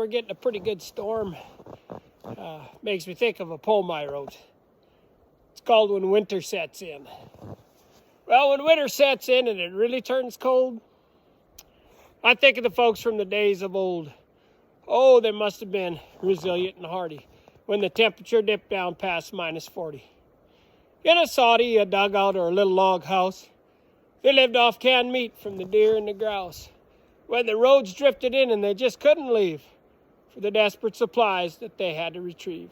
We're getting a pretty good storm. Makes me think of a poem I wrote. It's called When Winter Sets In. Well, when winter sets in and it really turns cold, I think of the folks from the days of old. Oh, they must have been resilient and hardy when the temperature dipped down past -40. In a soddy, a dugout, or a little log house, they lived off canned meat from the deer and the grouse. When the roads drifted in and they just couldn't leave for the desperate supplies that they had to retrieve.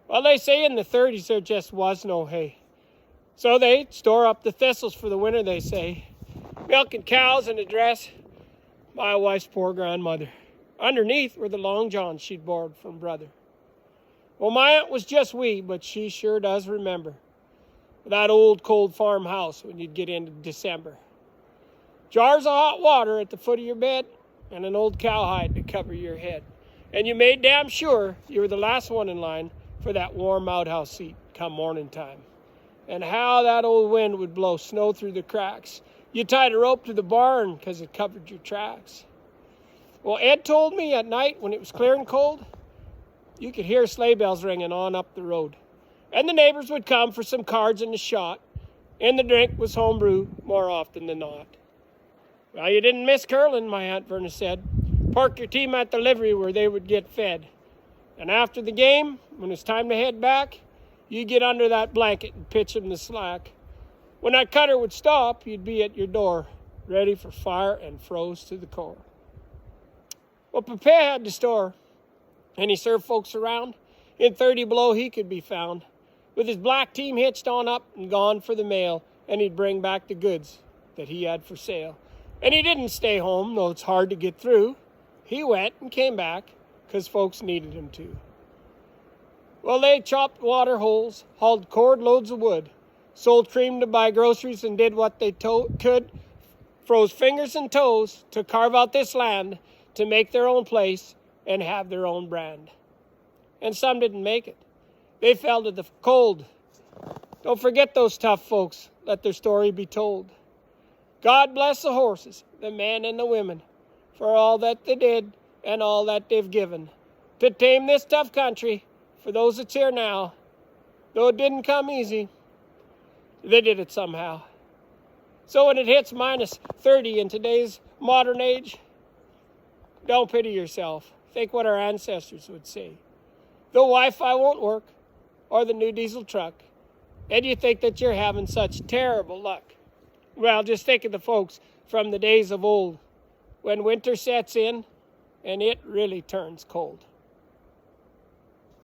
Well, they say in the 30s there just was no hay. So they'd store up the thistles for the winter, they say, milking cows and a dress my wife's poor grandmother. Underneath were the long johns she'd borrowed from brother. Well, my aunt was just wee, but she sure does remember that old cold farmhouse when you'd get into December. Jars of hot water at the foot of your bed and an old cowhide to cover your head. And you made damn sure you were the last one in line for that warm outhouse seat come morning time. And how that old wind would blow snow through the cracks. You tied a rope to the barn because it covered your tracks. Well, Ed told me at night when it was clear and cold, you could hear sleigh bells ringing on up the road. And the neighbors would come for some cards and a shot. And the drink was homebrew more often than not. Well, you didn't miss curling, my Aunt Verna said. Park your team at the livery where they would get fed. And after the game, when it's time to head back, you'd get under that blanket and pitch them the slack. When that cutter would stop, you'd be at your door, ready for fire and froze to the core. Well, Papa had the store, and he served folks around. In 30 below, he could be found, with his black team hitched on up and gone for the mail, and he'd bring back the goods that he had for sale. And he didn't stay home, though it's hard to get through. He went and came back, 'cause folks needed him to. Well, they chopped water holes, hauled cord loads of wood, sold cream to buy groceries, and did what they could, froze fingers and toes to carve out this land, to make their own place and have their own brand. And some didn't make it. They fell to the cold. Don't forget those tough folks. Let their story be told. God bless the horses, the men and the women, for all that they did and all that they've given to tame this tough country. For those that's here now, though it didn't come easy, they did it somehow. So when it hits -30 in today's modern age, don't pity yourself. Think what our ancestors would say. The Wi-Fi won't work, or the new diesel truck, and you think that you're having such terrible luck. Well, just think of the folks from the days of old, when winter sets in and it really turns cold.